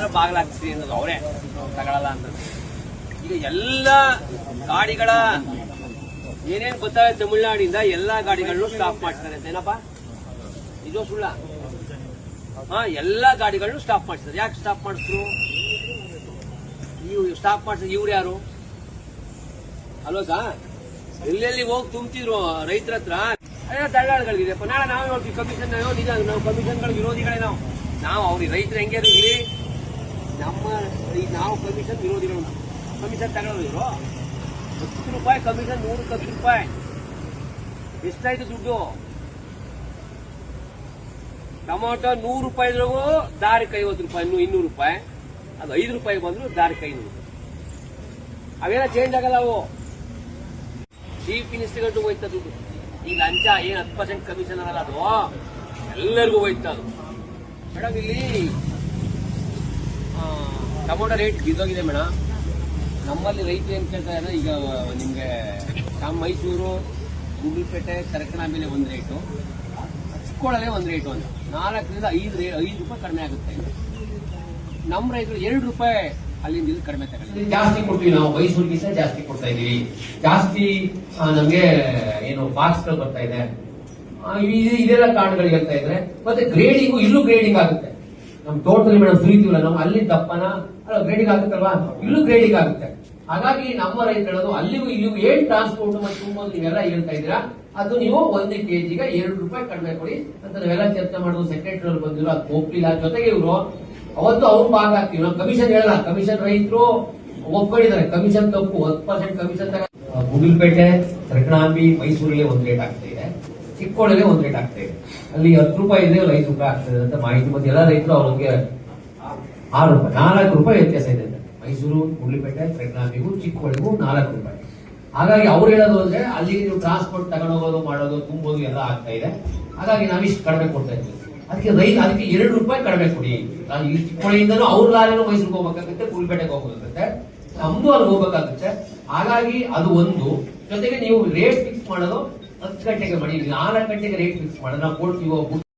ಮಾತ್ರ ಬಾಗ್ಲಾಕ್ಸಿ ಅನ್ನೋದು ಅವರೇ ತಗೊಳಲ್ಲ ಅಂತ. ಈಗ ಎಲ್ಲ ಗಾಡಿಗಳ ಏನೇನು ಗೊತ್ತಾಗ ತಮಿಳುನಾಡಿಂದ ಎಲ್ಲಾ ಗಾಡಿಗಳನ್ನು ಸ್ಟಾಪ್ ಮಾಡ್ತಾರೆ ಏನಪ್ಪಾ, ಇದು ಸುಳ್ಳ? ಎಲ್ಲಾ ಗಾಡಿಗಳನ್ನು ಸ್ಟಾಪ್ ಮಾಡಿಸ್ತಾರೆ. ಯಾಕೆ ಸ್ಟಾಪ್ ಮಾಡಿಸ್ರು? ನೀವು ಸ್ಟಾಪ್ ಮಾಡಿಸಿದ್ರು ಇವ್ರು ಯಾರು ಅಲ್ವಾ? ಎಲ್ಲೆಲ್ಲಿ ಹೋಗಿ ತುಂಬ್ತಿದ್ರು ರೈತರ ಹತ್ರ ದಳ್ಳಾಳಿಗಳಿದೆಪ್ಪ. ನಾಳೆ ನಾವೇ ನೋಡ್ತೀವಿ ಕಮಿಷನ್. ನಿಜ, ನಾವು ಕಮಿಷನ್ಗಳ ವಿರೋಧಿಗಳೇ. ನಾವು ಅವ್ರಿಗೆ ರೈತರು ಹೆಂಗೆ ಇರಲಿ, ನಾವು ಕಮಿಷನ್ ವಿರೋಧಿಗಳು. ಕಮಿಷನ್ ತಗೊಳ್ಳೋದು ಇವರು 10 ರೂಪಾಯಿ ಕಮಿಷನ್, 110 ರೂಪಾಯಿ. ಎಷ್ಟಾಯ್ತು ದುಡ್ಡು? ಟೊಮಾಟೊ 100 ರೂಪಾಯಿ ಇದ್ರೂ ದಾರಿಗೆ 50 ರೂಪಾಯಿ, 200 ರೂಪಾಯಿ. ಅದು 5 ರೂಪಾಯಿ ಬಂದ್ರು ದಾರಿಗೆ 500. ಅವೇನ ಚೇಂಜ್ ಆಗಲ್ಲ. ಅವು ಚೀಫ್ ಮಿನಿಸ್ಟರ್ಗಂಟು ಹೋಯ್ತಾ ದುಡ್ಡು. ಈಗ ಲಂಚ ಏನ್ 10% ಕಮಿಷನ್ ಅನ್ನಲ್ಲ, ಅದು ಎಲ್ಲರಿಗೂ ಹೋಯ್ತಾ. ಅದು ಮೇಡಮ್ ಇಲ್ಲಿ ಟೊಮೊಟೊ ರೇಟ್ ಬಿದ್ದೋಗಿದೆ ಮೇಡಮ್. ನಮ್ಮಲ್ಲಿ ರೈತರು ಏನ್ ಕೇಳ್ತಾ ಇದ್ದಾರೆ, ಈಗ ನಿಮ್ಗೆ ನಮ್ಮ ಮೈಸೂರು, ಗುಂಡ್ಲುಪೇಟೆ, ತರಕನ ಮೇಲೆ ಒಂದು ರೇಟು, ಚಿಕ್ಕೋಳಲ್ಲೇ ಒಂದು ರೇಟು ಅಂತ 4ರಿಂದ 5 ರೂಪಾಯಿ ಕಡಿಮೆ ಆಗುತ್ತೆ. ನಮ್ಮ ರೈತರು 2 ರೂಪಾಯಿ ಅಲ್ಲಿಂದ ಇಲ್ಲಿ ಕಡಿಮೆ ತಗೊಳ್ಳಿ. ಜಾಸ್ತಿ ಕೊಡ್ತೀವಿ ನಾವು, ಮೈಸೂರಿಗಿಂತ ಜಾಸ್ತಿ ಕೊಡ್ತಾ ಇದೀವಿ. ಜಾಸ್ತಿ ನಮ್ಗೆ ಏನು ಫಾಸ್ಟ್ ಬರ್ತಾ ಇದೆ. ಇದೆಲ್ಲ ಕಾರಣಗಳು ಹೇಳ್ತಾ ಇದ್ರೆ, ಮತ್ತೆ ಗ್ರೇಡಿಂಗು ಇಲ್ಲೂ ಗ್ರೇಡಿಂಗ್ ಆಗುತ್ತೆ. ನಮ್ ತೋಟದಲ್ಲಿ ಮೇಡಮ್ ಸುರಿತೀವಲ್ಲ, ನಾವು ಅಲ್ಲಿ ದಪ್ಪನ ಗ್ರೇಡಿಂಗ್ ಆಗುತ್ತಲ್ವಾ, ಇಲ್ಲೂ ಗ್ರೇಡಿಂಗ್ ಆಗುತ್ತೆ. ಹಾಗಾಗಿ ನಮ್ಮ ರೈತರು ಹೇಳೋದು ಅಲ್ಲಿಗೂ ಇಲ್ಲಿಗೂ ಏನ್ ಟ್ರಾನ್ಸ್ಪೋರ್ಟ್ ಮತ್ತು ತುಂಬೋದು ನೀವೆಲ್ಲ ಹೇಳ್ತಾ ಇದ್ದೀರಾ, ಅದು ನೀವು 1 kgಗೆ 2 ರೂಪಾಯಿ ಕಡಿಮೆ ಕೊಡಿ ಅಂತ ನಾವೆಲ್ಲ ಚರ್ಚೆ ಮಾಡೋದು. ಸೆಕ್ರೆಟರಿ ಬಂದಿರೋ ಅದು ಒಪ್ಪಿಲ್ಲ. ಜೊತೆಗೆ ಇವರು ಅವತ್ತು ಅವ್ರು ಭಾಗ ಆಗ್ತೀವಿ, ನಾವು ಕಮಿಷನ್ ಹೇಳಲ್ಲ. ಕಮಿಷನ್ ರೈತರು ಒಪ್ಕೊಂಡಿದ್ದಾರೆ, ಕಮಿಷನ್ ತಪ್ಪು. 10% ಕಮಿಷನ್ ಗುಂಡ್ಲುಪೇಟೆ, ತರಕನಾಂಬಿ, ಮೈಸೂರಲ್ಲಿ ಒಂದು ರೇಟ್ ಆಗ್ತಾ ಇದೆ, ಚಿಕ್ಕೋಳಲ್ಲೇ ಒಂದು ರೇಟ್ ಆಗ್ತಾ ಇದೆ. ಅಲ್ಲಿ 10 ರೂಪಾಯಿ ಇದೆ, 5 ರೂಪಾಯಿ ಆಗ್ತದೆ ಅಂತ ಮಾಹಿತಿ. ಮತ್ತೆ ಎಲ್ಲ ರೈತರು ಅವ್ರಿಗೆ 6 ರೂಪಾಯಿ, 4 ರೂಪಾಯಿ ವ್ಯತ್ಯಾಸ ಇದೆ. ಮೈಸೂರು, ಗುಂಡ್ಲುಪೇಟೆ, ತರಕನಾಂಬಿಗೂ ಚಿಕ್ಕೋಳಿಗೂ 4 ರೂಪಾಯಿ. ಹಾಗಾಗಿ ಅವ್ರು ಹೇಳೋದು ಅಂದ್ರೆ ಅಲ್ಲಿ ನೀವು ಟ್ರಾನ್ಸ್ಪೋರ್ಟ್ ತಗೊಂಡೋಗೋದು, ಮಾಡೋದು, ತುಂಬೋದು ಎಲ್ಲ ಆಗ್ತಾ ಇದೆ. ಹಾಗಾಗಿ ನಾವಿಷ್ಟು ಕಡಿಮೆ ಕೊಡ್ತಾ ಇದ್ದೀವಿ. ಅದಕ್ಕೆ 2 ರೂಪಾಯಿ ಕಡಿಮೆ ಕೊಡಿ. ಈ ಚಿಕ್ಕೋಳಿಯಿಂದನೂ ಅವ್ರ ಲಾರಿನೂ ಮೈಸೂರಿಗೆ ಹೋಗ್ಬೇಕಾಗುತ್ತೆ, ಗುಂಡ್ಲುಪೇಟೆಗೆ ಹೋಗ್ಬೇಕಾಗುತ್ತೆ, ನಮ್ದು ಅಲ್ಲಿ ಹೋಗ್ಬೇಕಾಗುತ್ತೆ. ಹಾಗಾಗಿ ಅದು ಒಂದು. ಜೊತೆಗೆ ನೀವು ರೇಟ್ ಫಿಕ್ಸ್ ಮಾಡೋದು 10 ಗಂಟೆಗೆ ಮಾಡಿ, 4 ಗಂಟೆಗೆ ರೇಟ್ ಫಿಕ್ಸ್ ಮಾಡೋದು. ನಾವು ಕೊಡ್ತೀವೋ